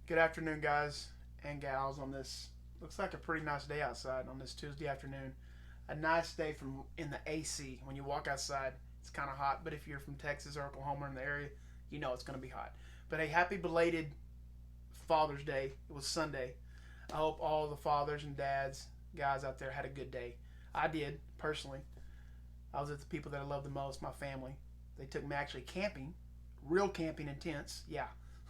Good afternoon, guys and gals. On this looks like a pretty nice day outside on this Tuesday afternoon. A nice day from in the AC. When you walk outside, it's kind of hot, but if you're from Texas or Oklahoma or in the area, you know it's going to be hot. But hey, happy belated Father's Day. It was Sunday. I hope all the fathers and dads, guys out there, had a good day. I did personally. I was with the people that I love the most, my family. They took me actually camping, real camping in tents. Yeah,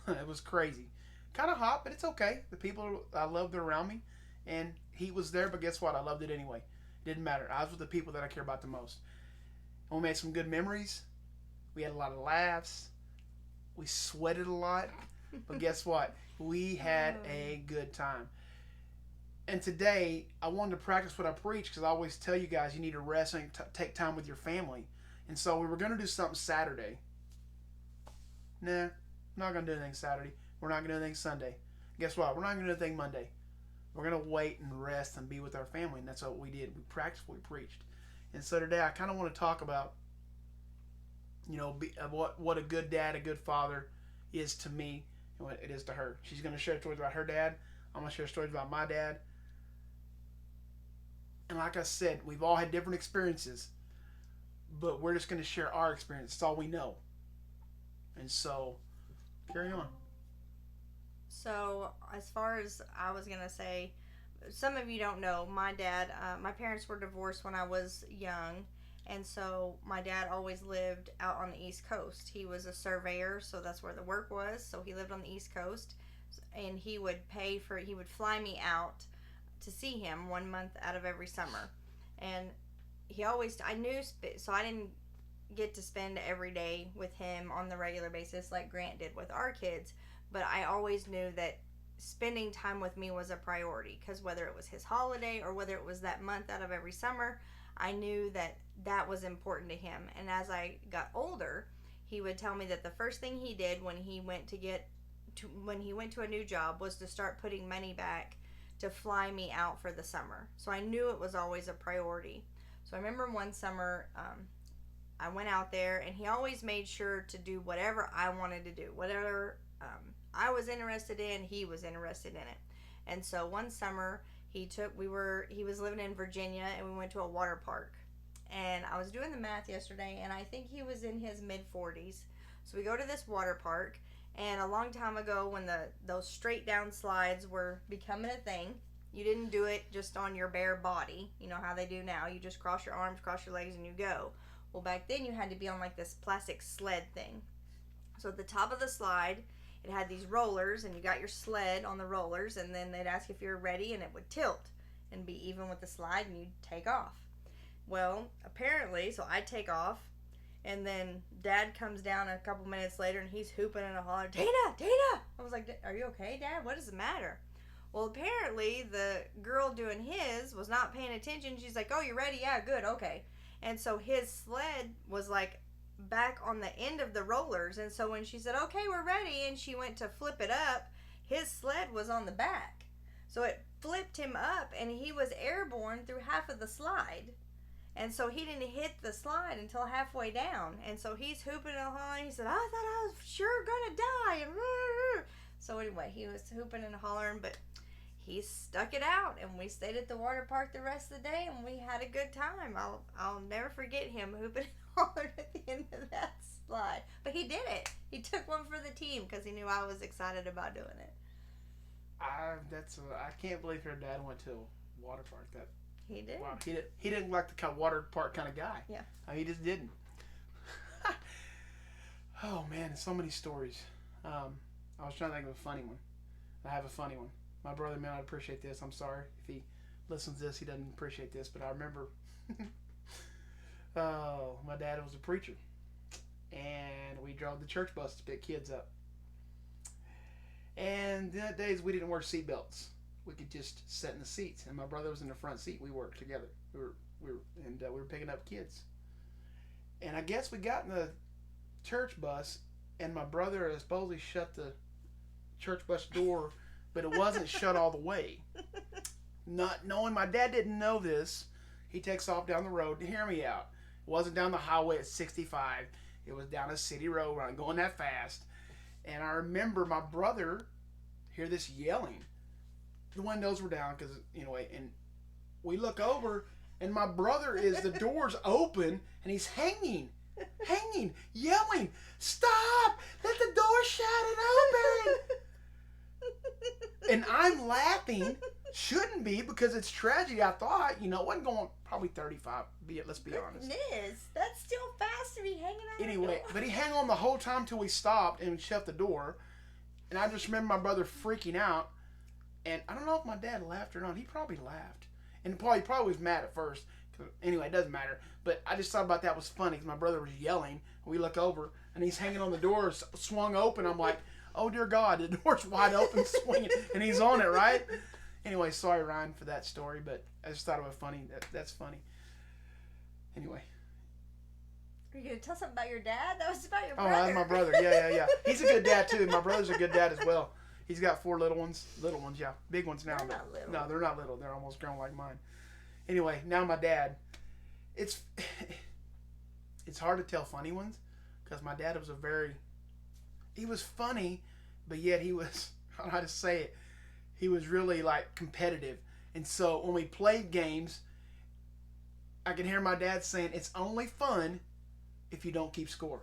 it was crazy. Kind of hot, but it's okay. The people I loved are around me, and heat was there. But guess what? I loved it anyway. It didn't matter. I was with the people that I care about the most. And we made some good memories. We had a lot of laughs. We sweated a lot, but guess what? We had a good time. And today, I wanted to practice what I preach because I always tell you guys you need to rest and take time with your family. And so we were going to do something Saturday. Nah, not going to do anything Saturday. We're not going to do anything Sunday. Guess what? We're not going to do anything Monday. We're going to wait and rest and be with our family. And that's what we did. We practiced what we preached. And so today, I kind of want to talk about, what a good dad, a good father is to me and what it is to her. She's going to share stories about her dad. I'm going to share stories about my dad. And like I said, we've all had different experiences, but we're just going to share our experience. It's all we know. And so, carry on. So, as far as I was going to say, some of you don't know, my parents were divorced when I was young. And so, my dad always lived out on the East Coast. He was a surveyor, so that's where the work was. So, he lived on the East Coast. And he would fly me out to see him 1 month out of every summer. And I knew, so I didn't get to spend every day with him on the regular basis like Grant did with our kids. But I always knew that spending time with me was a priority because whether it was his holiday or whether it was that month out of every summer, I knew that that was important to him. And as I got older, he would tell me that the first thing he did when he went to a new job was to start putting money back to fly me out for the summer. So I knew it was always a priority. So I remember one summer, I went out there and he always made sure to do whatever I wanted to do, whatever I was interested in, he was interested in it. And so one summer he was living in Virginia and we went to a water park. And I was doing the math yesterday and I think he was in his mid 40s. So we go to this water park, and a long time ago when those straight down slides were becoming a thing, you didn't do it just on your bare body, you know how they do now. You just cross your arms, cross your legs, and you go. Well, back then you had to be on like this plastic sled thing. So at the top of the slide, it had these rollers, and you got your sled on the rollers, and then they'd ask if you're ready, and it would tilt and be even with the slide, and you'd take off. Well, apparently, so I take off, and then Dad comes down a couple minutes later, and he's hooping and hollering, Dana, Dana! I was like, are you okay, Dad? What does the matter? Well, apparently, the girl doing his was not paying attention. She's like, oh, you're ready? Yeah, good, okay. And so his sled was like back on the end of the rollers, and so when she said, okay, we're ready, and she went to flip it up, his sled was on the back. So it flipped him up, and he was airborne through half of the slide. And so he didn't hit the slide until halfway down. And so he's hooping and hollering. He said, I thought I was sure going to die. And so anyway, he was hooping and hollering, but he stuck it out. And we stayed at the water park the rest of the day, and we had a good time. I'll never forget him hooping and hollering at the end of that slide. But he did it. He took one for the team because he knew I was excited about doing it. I can't believe her dad went to a water park. He did. Wow, he didn't like the kind of water park kind of guy. Yeah. He just didn't. Oh man, so many stories. I was trying to think of a funny one. I have a funny one. My brother may not appreciate this. I'm sorry if he listens to this. He doesn't appreciate this, but I remember. My dad was a preacher, and we drove the church bus to pick kids up. And in the days we didn't wear seatbelts. We could just sit in the seats, and my brother was in the front seat. We worked together. We were picking up kids, and I guess we got in the church bus, and my brother supposedly shut the church bus door, but it wasn't shut all the way. Not knowing my dad didn't know this, he takes off down the road. Hear me out. It wasn't down the highway at 65. It was down a city road. We're not going that fast, and I remember my brother. hear this yelling. The windows were down because, anyway, and we look over, and my brother is, the door's open, and he's hanging, yelling, "Stop! Let the door shut and open!" And I'm laughing. Shouldn't be, because it's tragedy. I thought, it wasn't going probably 35. Let's be honest. Goodness, that's still fast to be hanging out. Anyway, but he hung on the whole time till we stopped and shut the door. And I just remember my brother freaking out. And I don't know if my dad laughed or not. He probably laughed. And probably was mad at first. Anyway, it doesn't matter. But I just thought about that was funny because my brother was yelling. We look over and he's hanging on the door, swung open. I'm like, oh dear God, the door's wide open, swinging, and he's on it, right? Anyway, sorry Ryan for that story, but I just thought it was funny. That's funny. Anyway. Are you going to tell something about your dad? That was about your Oh, brother. that's my brother. Yeah. He's a good dad too. My brother's a good dad as well. He's got 4 little ones. Little ones, yeah. Big ones now. They're not little. No, they're not little. They're almost grown like mine. Anyway, now my dad. It's hard to tell funny ones because my dad was he was funny, but yet he was, I don't know how to say it, he was really like competitive. And so when we played games, I can hear my dad saying, "It's only fun if you don't keep score."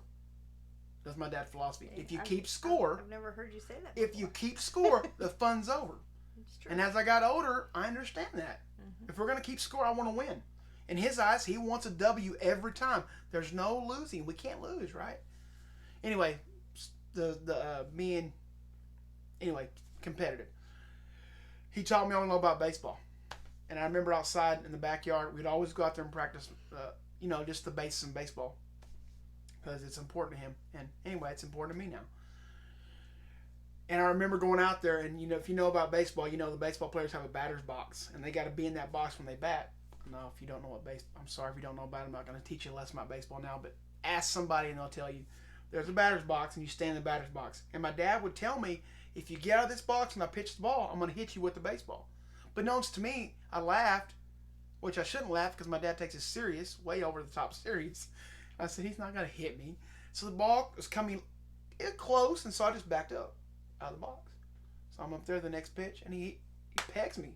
That's my dad's philosophy. If you keep score, I've never heard you say that if you keep score, the fun's over. It's true. And as I got older, I understand that. Mm-hmm. If we're going to keep score, I want to win. In his eyes, he wants a W every time. There's no losing. We can't lose, right? Anyway, competitive. He taught me all I know about baseball. And I remember outside in the backyard, we'd always go out there and practice, just the basics in baseball. Because it's important to him. And anyway, it's important to me now. And I remember going out there, and if you know about baseball, the baseball players have a batter's box. And they got to be in that box when they bat. No, if you don't know what I'm sorry if you don't know about it. I'm not going to teach you a lesson about baseball now. But ask somebody and they'll tell you. There's a batter's box, and you stand in the batter's box. And my dad would tell me, if you get out of this box and I pitch the ball, I'm going to hit you with the baseball. But knownst to me, I laughed, which I shouldn't laugh because my dad takes it serious, way over the top serious. I said, he's not going to hit me. So the ball was coming close, and so I just backed up out of the box. So I'm up there the next pitch, and he pegs me.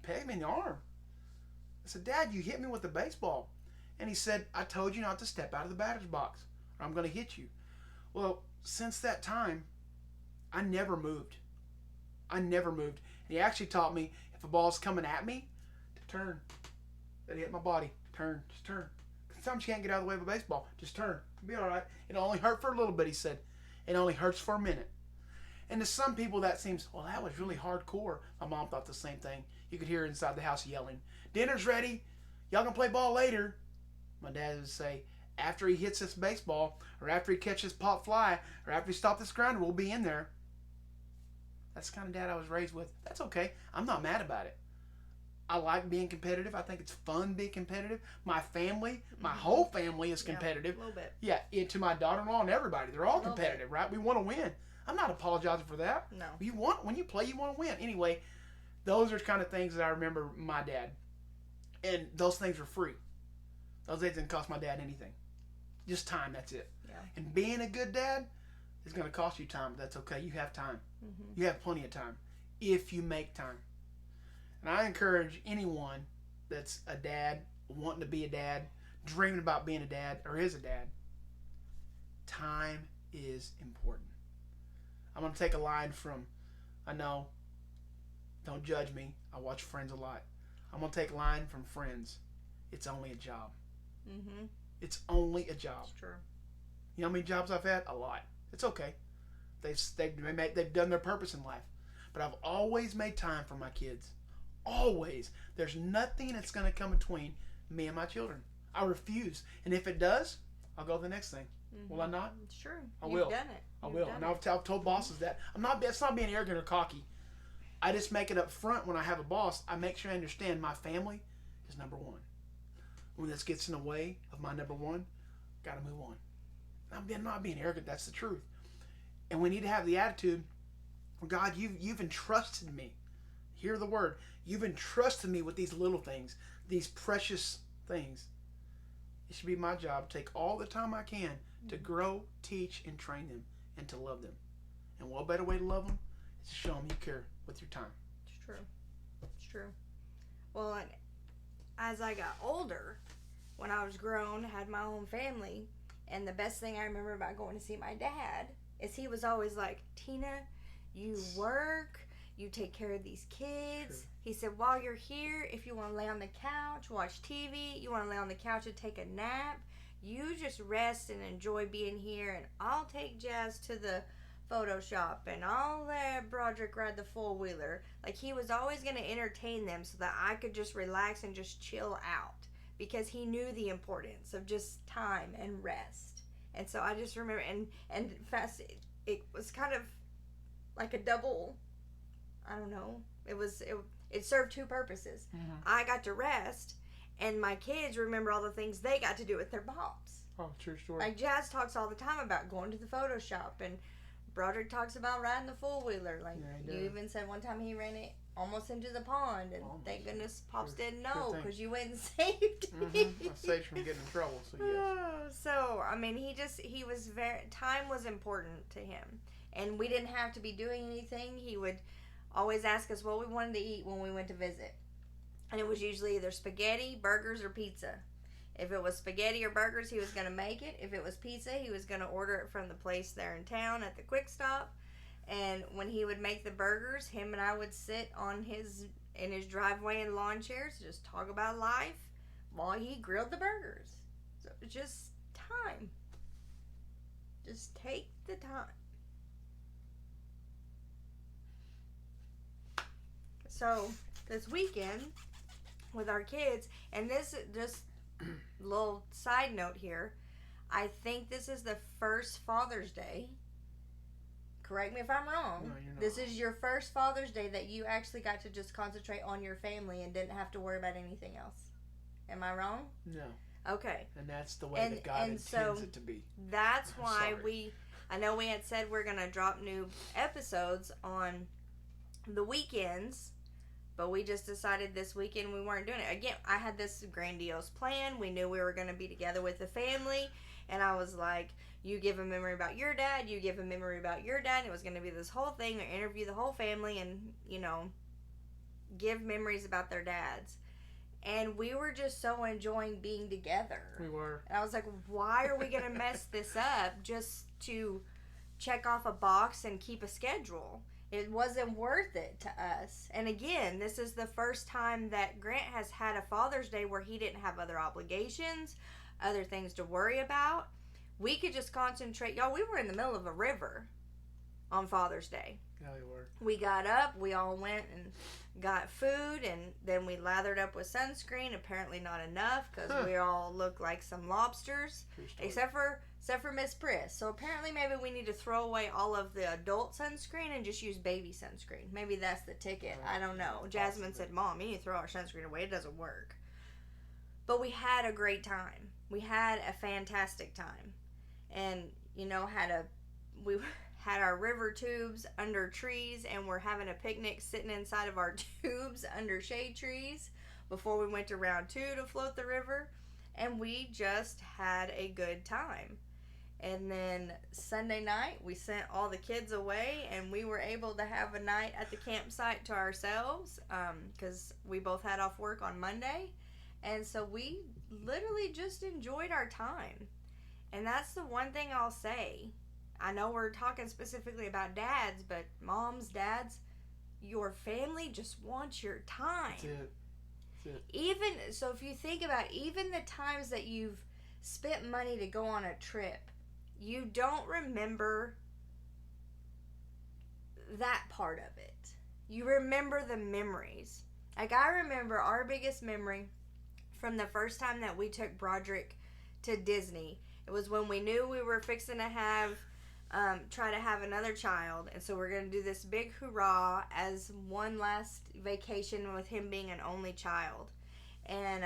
Pegged me in the arm. I said, "Dad, you hit me with the baseball." And he said, "I told you not to step out of the batter's box, or I'm going to hit you." Well, since that time, I never moved. And he actually taught me, if a ball's coming at me, to turn. That hit my body. Turn. Just turn. Sometimes you can't get out of the way of a baseball. Just turn. It'll be all right. It'll only hurt for a little bit, he said. It only hurts for a minute. And to some people that seems, well, that was really hardcore. My mom thought the same thing. You could hear her inside the house yelling, "Dinner's ready. Y'all can play ball later." My dad would say, after he hits this baseball, or after he catches pop fly, or after he stops this grinder, we'll be in there. That's the kind of dad I was raised with. That's okay. I'm not mad about it. I like being competitive. I think it's fun being competitive. My family, my whole family is competitive. Yeah, a little bit. Yeah, to my daughter-in-law and everybody. They're all competitive, right? We want to win. I'm not apologizing for that. No. When you play, you want to win. Anyway, those are kind of things that I remember my dad. And those things were free. Those things didn't cost my dad anything. Just time, that's it. Yeah. And being a good dad is going to cost you time. But that's okay. You have time. Mm-hmm. You have plenty of time if you make time. And I encourage anyone that's a dad, wanting to be a dad, dreaming about being a dad, or is a dad, time is important. I'm going to take a line from, I know, don't judge me. I watch Friends a lot. I'm going to take a line from Friends. It's only a job. Mm-hmm. It's only a job. That's true. You know how many jobs I've had? A lot. It's okay. They've done their purpose in life. But I've always made time for my kids. Always. There's nothing that's going to come between me and my children. I refuse. And if it does, I'll go to the next thing. Mm-hmm. Will I not? It's true. I You've will. done it. I You've will. done And it. I've told bosses that. It's not being arrogant or cocky. I just make it up front when I have a boss. I make sure I understand my family is number one. When this gets in the way of my number one, got to move on. I'm not being arrogant. That's the truth. And we need to have the attitude, God, you've entrusted me. Hear the word. You've entrusted me with these little things, these precious things. It should be my job to take all the time I can to grow, teach, and train them, and to love them. And what better way to love them to show them you care with your time. It's true. It's true. Well, and as I got older, when I was grown, had my own family, and the best thing I remember about going to see my dad is he was always like, Tina, you work, you take care of these kids. True. He said, while you're here, if you want to lay on the couch, watch TV, you want to lay on the couch and take a nap, you just rest and enjoy being here, and I'll take Jazz to the photo shop, and I'll let Broderick ride the four-wheeler. Like, he was always going to entertain them so that I could just relax and just chill out, because he knew the importance of just time and rest. And so I just remember, and fast, it was kind of like a double, I don't know, it served two purposes. Mm-hmm. I got to rest, and my kids remember all the things they got to do with their moms. Oh, true story. Like, Jazz talks all the time about going to the photo shop, and Broderick talks about riding the four-wheeler. Like, Yeah, you even said one time he ran it almost into the pond, and Almost. thank goodness Pops Sure, didn't sure know, thing. because you went and saved me. Mm-hmm. I saved from getting in trouble, so yes. So, I mean, he was time was important to him. And we didn't have to be doing anything. He would always ask us what we wanted to eat when we went to visit. And it was usually either spaghetti, burgers, or pizza. If it was spaghetti or burgers, he was going to make it. If it was pizza, he was going to order it from the place there in town at the Quick Stop. And when he would make the burgers, him and I would sit in his driveway in lawn chairs, just talk about life while he grilled the burgers. So it's just time. Just take the time. So this weekend with our kids, and this just little side note here, I think this is the first Father's Day. Correct me if I'm wrong. No, you're not This wrong. is your first Father's Day that you actually got to just concentrate on your family and didn't have to worry about anything else. Am I wrong? No. Okay. And that's the way And- that God and intends so it to be. That's I'm why sorry. I know we had said we're going to drop new episodes on the weekends, but we just decided this weekend we weren't doing it. Again, I had this grandiose plan. We knew we were going to be together with the family, and I was like, you give a memory about your dad, you give a memory about your dad. And it was going to be this whole thing to interview the whole family and, give memories about their dads. And we were just so enjoying being together. We were. And I was like, why are we going to mess this up just to check off a box and keep a schedule? It wasn't worth it to us. And again, this is the first time that Grant has had a Father's Day where he didn't have other obligations, other things to worry about. We could just concentrate. Y'all, we were in the middle of a river on Father's Day. Yeah, we were. We got up, we all went and got food, and then we lathered up with sunscreen. Apparently not enough, because we all look like some lobsters, True story. except for Miss Priss. So apparently maybe we need to throw away all of the adult sunscreen and just use baby sunscreen. Maybe that's the ticket. I don't know. Jasmine Possibly. said, Mom, you need to throw our sunscreen away. It doesn't work. But we had a great time. We had a fantastic time. And, we had our river tubes under trees, and we're having a picnic sitting inside of our tubes under shade trees before we went to round 2 to float the river. And we just had a good time. And then Sunday night, we sent all the kids away, and we were able to have a night at the campsite to ourselves, because we both had off work on Monday. And so we literally just enjoyed our time. And that's the one thing I'll say. I know we're talking specifically about dads, but moms, dads, your family just wants your time. That's it. That's it. Even so, if you think about even the times that you've spent money to go on a trip, you don't remember that part of it. You remember the memories. Like, I remember our biggest memory from the first time that we took Broderick to Disney. It was when we knew we were fixing to try to have another child, and so we're going to do this big hurrah as one last vacation with him being an only child. And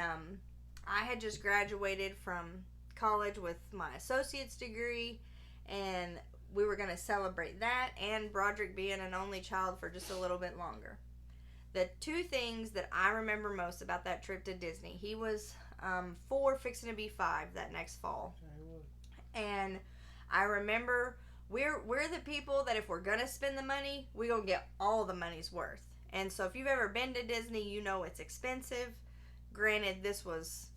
I had just graduated from college with my associate's degree, and we were going to celebrate that and Broderick being an only child for just a little bit longer. The two things that I remember most about that trip to Disney, he was 4, fixing to be 5 that next fall. Yeah, we were. And I remember we're the people that if we're gonna spend the money, we gonna get all the money's worth. And so if you've ever been to Disney, you know it's expensive. Granted, this was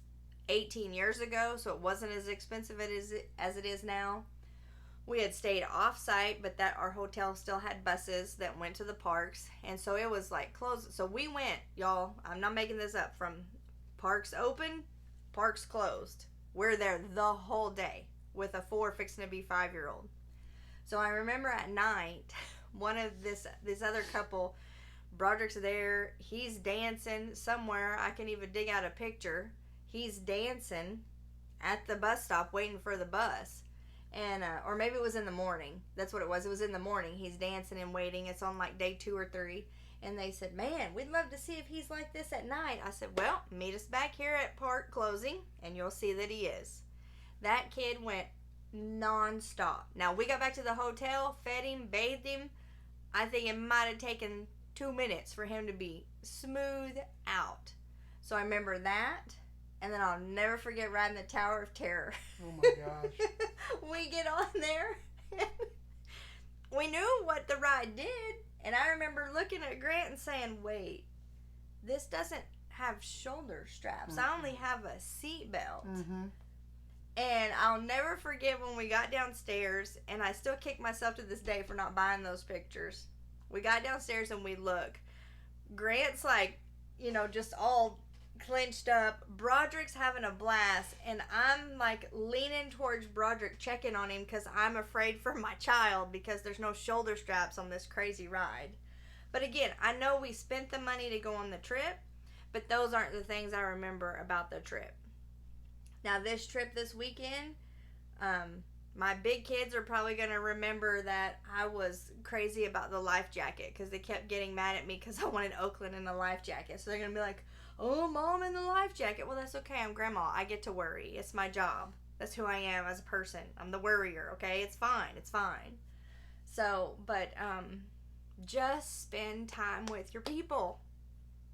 18 years ago, so it wasn't as expensive as it is now. We had stayed off site, but that our hotel still had buses that went to the parks, and so it was like closed. So we went, y'all. I'm not making this up. From parks open, parks closed. We're there the whole day with a 4 fixing to be 5-year-old. So I remember at night, one of this other couple, Broderick's there. He's dancing somewhere. I can even dig out a picture. He's dancing at the bus stop, waiting for the bus. And or maybe it was in the morning. That's what it was. It was in the morning. He's dancing and waiting. It's on like day 2 or 3. And they said, man, we'd love to see if he's like this at night. I said, well, meet us back here at park closing and you'll see that he is. That kid went non-stop. Now, we got back to the hotel, fed him, bathed him. I think it might have taken 2 minutes for him to be smooth out. So I remember that. And then I'll never forget riding the Tower of Terror. Oh my gosh. We get on there. We knew what the ride did. And I remember looking at Grant and saying, wait, this doesn't have shoulder straps. I only have a seat belt. And I'll never forget when we got downstairs, and I still kick myself to this day for not buying those pictures. We got downstairs and we look. Grant's like, just all clenched up. Broderick's having a blast, and I'm like leaning towards Broderick, checking on him because I'm afraid for my child because there's no shoulder straps on this crazy ride. But again, I know we spent the money to go on the trip, but those aren't the things I remember about the trip. Now this trip this weekend, my big kids are probably going to remember that I was crazy about the life jacket because they kept getting mad at me because I wanted Oakland in a life jacket. So they're going to be like, oh, Mom in the life jacket. Well, that's okay. I'm Grandma. I get to worry. It's my job. That's who I am as a person. I'm the worrier, okay? It's fine. It's fine. So, but just spend time with your people.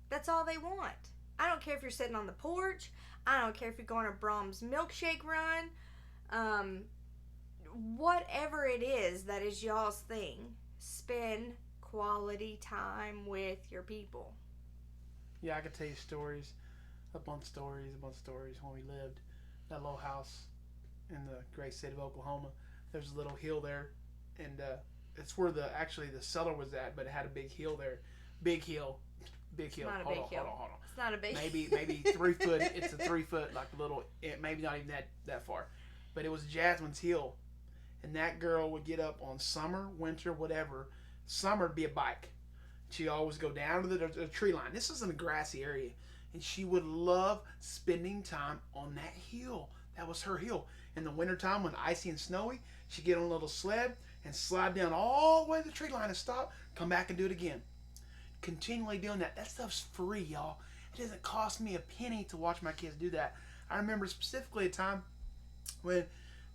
That's all they want. I don't care if you're sitting on the porch. I don't care if you're going to Brahms milkshake run. Whatever it is that is y'all's thing, spend quality time with your people. Yeah, I could tell you stories upon stories when we lived that little house in the great state of Oklahoma. There's a little hill there, and it's where the cellar was at, but it had a big hill there. Big hill. Hold on. It's not a big maybe 3 foot. It's a 3 foot, like a little, maybe not even that far. But it was Jasmine's hill. And that girl would get up on summer, winter, whatever. Summer would be a bike. She'd always go down to the tree line. This is in a grassy area. And she would love spending time on that hill. That was her hill. In the wintertime when icy and snowy, she'd get on a little sled and slide down all the way to the tree line and stop, come back and do it again. Continually doing that. That stuff's free, y'all. It doesn't cost me a penny to watch my kids do that. I remember specifically a time when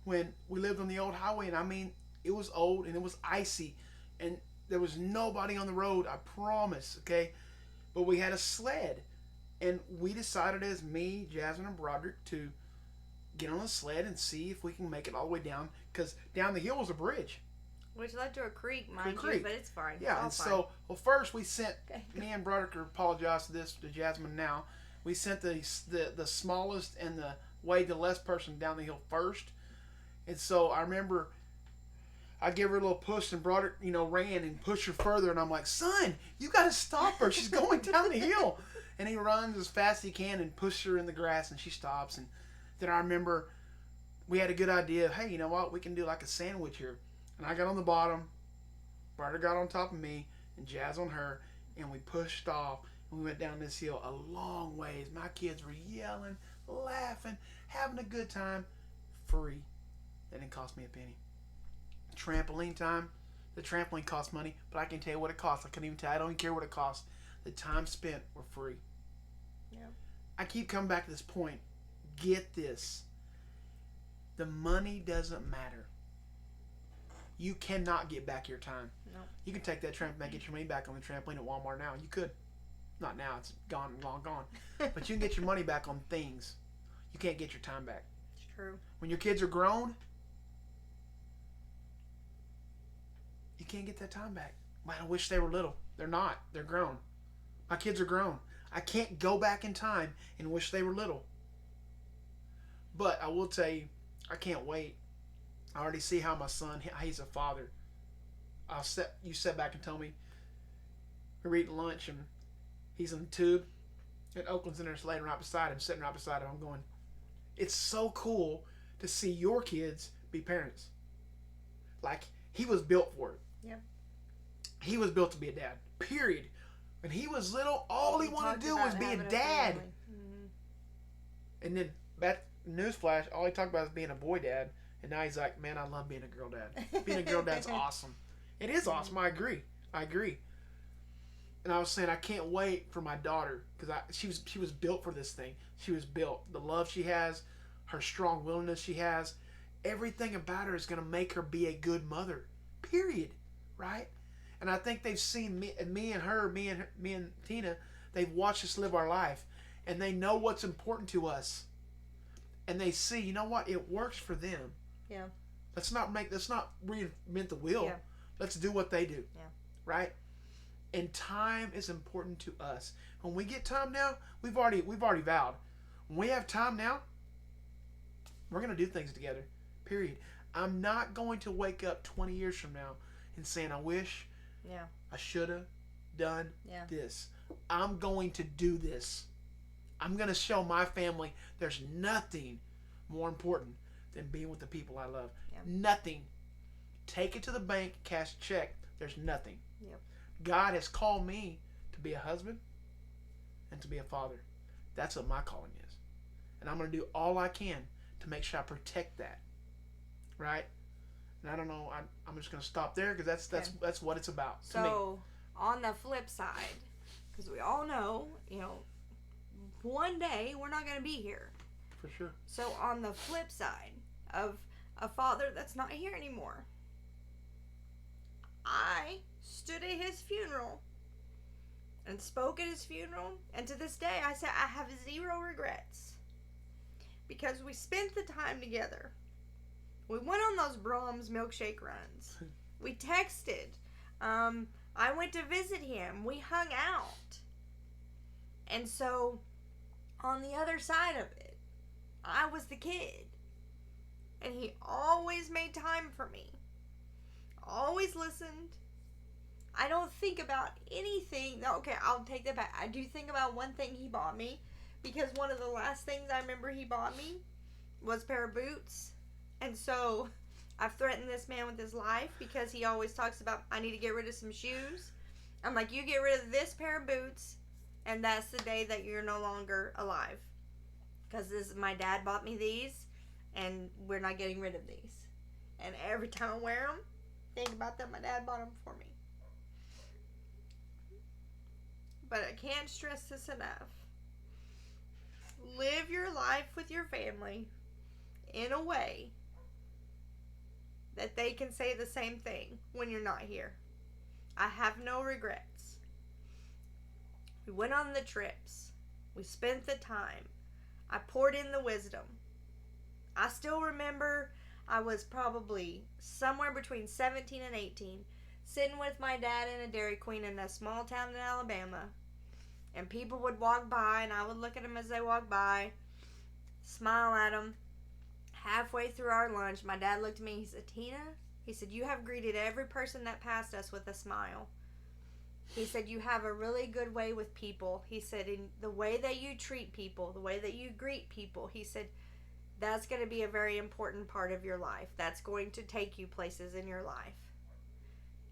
we lived on the old highway, and I mean, it was old and it was icy, and there was nobody on the road, I promise, okay? But we had a sled, and we decided as me, Jasmine, and Broderick to get on a sled and see if we can make it all the way down, because down the hill was a bridge. Which led to a creek, mind you, but it's fine. Yeah, and fine. So, first we sent, me and Broderick apologize to Jasmine now, we sent the smallest and the way the less person down the hill first. And so I remember I give her a little push, and Broderick, ran and pushed her further, and I'm like, son, you got to stop her. She's going down the hill. And he runs as fast as he can and pushes her in the grass, and she stops. And then I remember we had a good idea. Hey, you know what? We can do like a sandwich here. And I got on the bottom, Broderick got on top of me, and Jazz on her, and we pushed off, and we went down this hill a long ways. My kids were yelling, laughing, having a good time, free. That didn't cost me a penny. Trampoline time. The trampoline cost money, but I can tell you what it costs. I couldn't even tell you. I don't even care what it costs. The time spent were free. Yeah. I keep coming back to this point. Get this. The money doesn't matter. You cannot get back your time. No. You can take that trampoline and get your money back on the trampoline at Walmart now. You could. Not now. It's gone, long gone. But you can get your money back on things. You can't get your time back. It's true. When your kids are grown, You can't get that time back. Man, I wish they were little. They're not. They're grown. My kids are grown. I can't go back in time and wish they were little. But I will tell you, I can't wait. I already see how my son, he's a father. You sit back and tell me, we're eating lunch and he's in the tube and Oakland's in there laying right beside him, sitting right beside him. I'm going, it's so cool to see your kids be parents. Like, he was built for it. Yeah. He was built to be a dad. Period. When he was little, all he wanted to do was be a dad. Mm-hmm. And then, that newsflash, all he talked about is being a boy dad. And now he's like, man, I love being a girl dad. Being a girl dad's awesome. It is awesome. I agree. And I was saying, I can't wait for my daughter, because she was built for this thing. She was built. The love she has, her strong willingness she has, everything about her is going to make her be a good mother. Period. Right? And I think they've seen me and Tina. They've watched us live our life, and they know what's important to us. And they see, you know what? It works for them. Yeah. Let's not reinvent the wheel. Yeah. Let's do what they do. Yeah. Right? And time is important to us. When we get time now, we've already vowed. When we have time now, we're going to do things together. Period. I'm not going to wake up 20 years from now and saying, I wish I should have done this. I'm going to do this. I'm going to show my family there's nothing more important than being with the people I love. Yeah. Nothing. Take it to the bank, cash a check. There's nothing. Yep. God has called me to be a husband and to be a father. That's what my calling is. And I'm going to do all I can to make sure I protect that. Right? And I don't know, I'm just going to stop there, because that's what it's about. So, on the flip side, because we all know, one day we're not going to be here. For sure. So, on the flip side of a father that's not here anymore, I stood at his funeral and spoke at his funeral, and to this day I said I have zero regrets, because we spent the time together. We went on those Brahms milkshake runs. We texted. I went to visit him. We hung out. And so, on the other side of it, I was the kid. And he always made time for me. Always listened. I don't think about anything. Okay, I'll take that back. I do think about one thing he bought me, because one of the last things I remember he bought me was a pair of boots. And so, I've threatened this man with his life, because he always talks about, I need to get rid of some shoes. I'm like, you get rid of this pair of boots, and that's the day that you're no longer alive. Because my dad bought me these, and we're not getting rid of these. And every time I wear them, think about that my dad bought them for me. But I can't stress this enough. Live your life with your family in a way that they can say the same thing when you're not here. I have no regrets. We went on the trips. We spent the time. I poured in the wisdom. I still remember I was probably somewhere between 17 and 18, sitting with my dad in a Dairy Queen in a small town in Alabama. And people would walk by, and I would look at them as they walked by, smile at them. Halfway through our lunch, my dad looked at me. He said, Tina, he said, you have greeted every person that passed us with a smile. He said, you have a really good way with people. He said, in the way that you treat people, the way that you greet people, he said, that's going to be a very important part of your life. That's going to take you places in your life.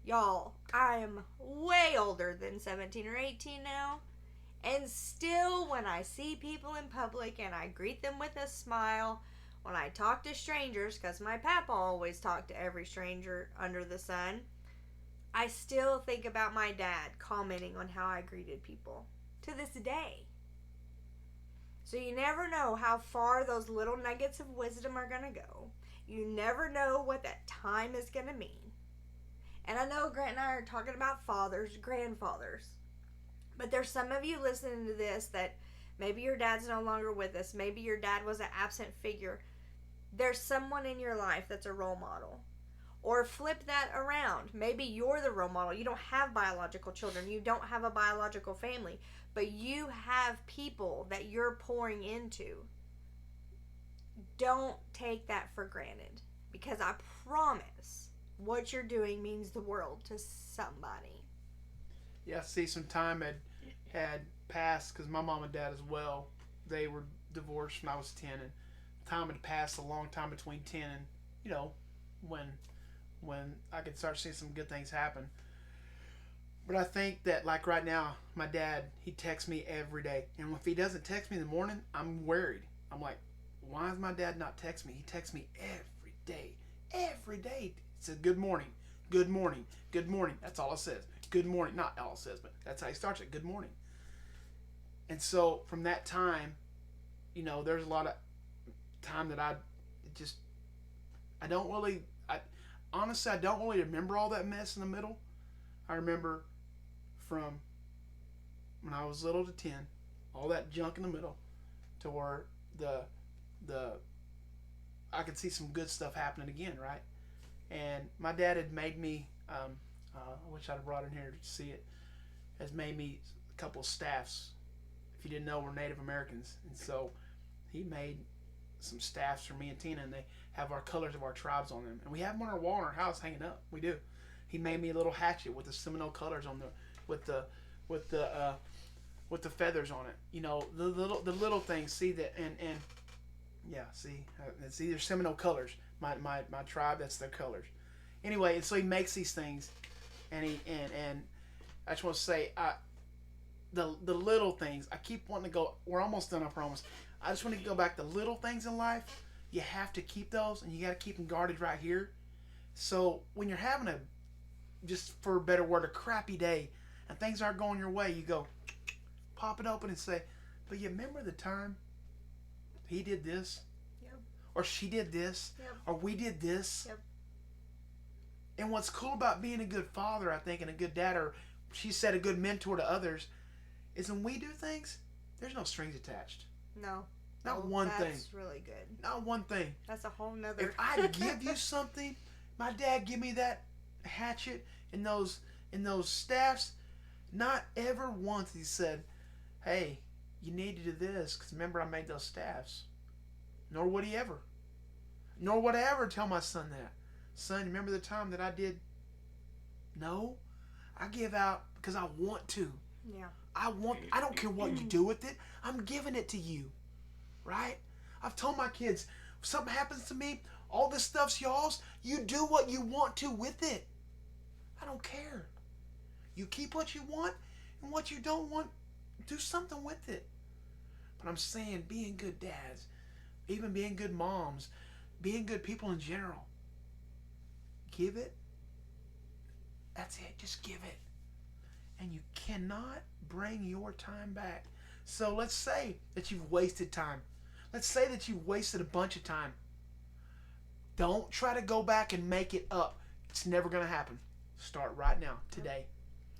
Y'all, I am way older than 17 or 18 now. And still, when I see people in public and I greet them with a smile, when I talk to strangers, because my papa always talked to every stranger under the sun, I still think about my dad commenting on how I greeted people to this day. So you never know how far those little nuggets of wisdom are going to go. You never know what that time is going to mean. And I know Grant and I are talking about fathers, grandfathers. But there's some of you listening to this that maybe your dad's no longer with us. Maybe your dad was an absent figure. There's someone in your life that's a role model. Or flip that around. Maybe you're the role model. You don't have biological children. You don't have a biological family. But you have people that you're pouring into. Don't take that for granted. Because I promise what you're doing means the world to somebody. Yeah, see, some time had passed because my mom and dad as well. They were divorced when I was 10, and time had passed a long time between 10 and when when I could start seeing some good things happen. But I think that like right now, my dad he texts me every day, and if he doesn't text me in the morning, I'm worried. I'm like, why is my dad not text me? He texts me every day, every day. It says good morning, good morning, good morning. That's all it says. Good morning. Not all it says, but that's how he starts it. Good morning. And so from that time, there's a lot of time that just I don't really honestly I don't really remember all that mess in the middle. I remember from when I was little to 10, all that junk in the middle, to where the I could see some good stuff happening again, right? And my dad had made me. I wish I'd have brought it in here to see it. Has made me a couple of staffs. If you didn't know, we're Native Americans, and so he made some staffs for me and Tina, and they have our colors of our tribes on them, and we have them on our wall in our house hanging up. We do. He made me a little hatchet with the Seminole colors on the with the with the with the feathers on it. The little things. See that and yeah. See they're Seminole colors. My tribe. That's their colors. Anyway, and so he makes these things, and I just want to say the little things. I keep wanting to go. We're almost done. I promise. I just want to go back to little things in life. You have to keep those, and you got to keep them guarded right here. So when you're having just for a better word, a crappy day, and things aren't going your way, you go, pop it open and say, but you remember the time he did this? Yep. Or she did this? Yep. Or we did this? Yep. And what's cool about being a good father, I think, and a good dad, or she said a good mentor to others, is when we do things, there's no strings attached. No. Not one thing. That's really good. Not one thing. That's a whole nother. If I give you something, my dad give me that hatchet and those staffs. Not ever once he said, "Hey, you need to do this," because remember I made those staffs. Nor would he ever. Nor would I ever tell my son that. Son, remember the time that I did? No, I give out because I want to. Yeah. I don't care what you do with it. I'm giving it to you. Right? I've told my kids, if something happens to me, all this stuff's y'all's. You do what you want to with it. I don't care. You keep what you want, and what you don't want, do something with it. But I'm saying being good dads, even being good moms, being good people in general. Give it. That's it. Just give it. And you cannot bring your time back. So let's say that you've wasted time. Let's say that you've wasted a bunch of time. Don't try to go back and make it up. It's never going to happen. Start right now, today.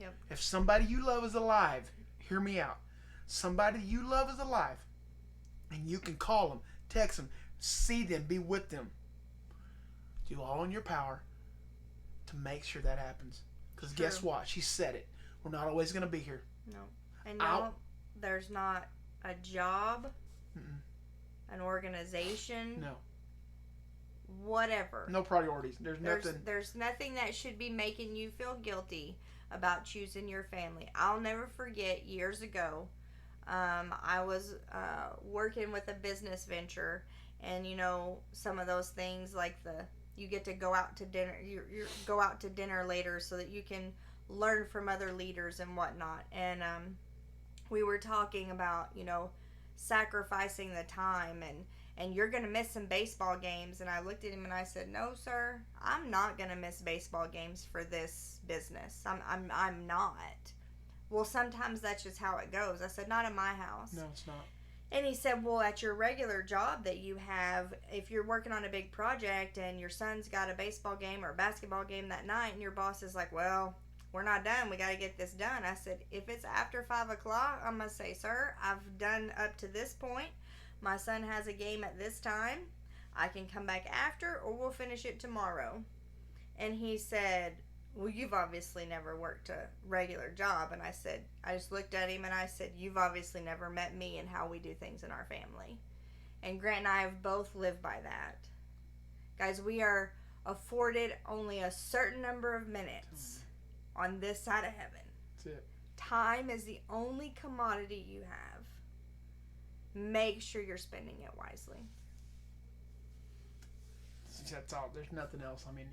Yep. If somebody you love is alive, hear me out. Somebody you love is alive, and you can call them, text them, see them, be with them. Do all in your power to make sure that happens. Because guess what? She said it. We're not always going to be here. No. And no, there's not a job, an organization. No. Whatever. No priorities. There's nothing. There's nothing that should be making you feel guilty about choosing your family. I'll never forget years ago, I was working with a business venture, and some of those things like you get to go out to dinner. You go out to dinner later so that you can learn from other leaders and whatnot. And we were talking about sacrificing the time and you're gonna miss some baseball games. And I looked at him and I said, "No, sir, I'm not gonna miss baseball games for this business. I'm not." Well, sometimes that's just how it goes. I said, "Not in my house." No, it's not. And he said, "Well, at your regular job that you have, if you're working on a big project and your son's got a baseball game or a basketball game that night, and your boss is like, 'Well, we're not done. We got to get this done.'" I said, "If it's after 5 o'clock, I'm going to say, 'Sir, I've done up to this point. My son has a game at this time. I can come back after, or we'll finish it tomorrow.'" And he said, well, you've obviously never worked a regular job. And I said, I just looked at him and I said, you've obviously never met me and how we do things in our family. And Grant and I have both lived by that. Guys, we are afforded only a certain number of minutes on this side of heaven. That's it. Time is the only commodity you have. Make sure you're spending it wisely. That's all. There's nothing else. I mean,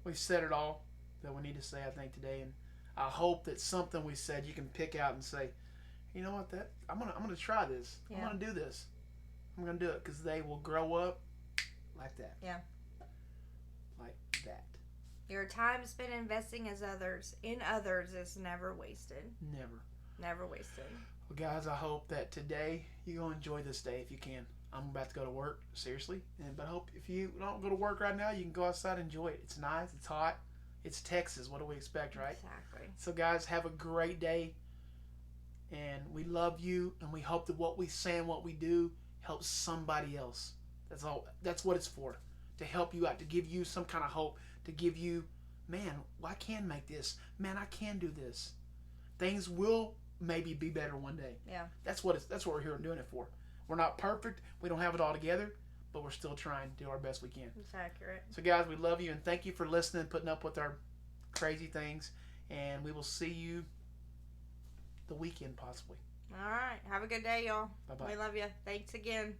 we've said it all that we need to say, I think, today, and I hope that something we said you can pick out and say, you know what, that I'm gonna try this. Yeah. I'm gonna do this. I'm gonna do it because they will grow up like that. Yeah. Like that. Your time spent investing in others is never wasted. Never wasted. Well, guys, I hope that today you're gonna enjoy this day if you can. I'm about to go to work, seriously. But I hope if you don't go to work right now, you can go outside and enjoy it. It's nice. It's hot. It's Texas. What do we expect, right? Exactly. So, guys, have a great day. And we love you. And we hope that what we say and what we do helps somebody else. That's all. That's what it's for. To help you out. To give you some kind of hope. To give you, man, well, I can make this. Man, I can do this. Things will maybe be better one day. Yeah. That's what we're here and doing it for. We're not perfect. We don't have it all together, but we're still trying to do our best we can. It's accurate. So, guys, we love you, and thank you for listening, putting up with our crazy things, and we will see you the weekend, possibly. All right. Have a good day, y'all. Bye-bye. We love you. Thanks again.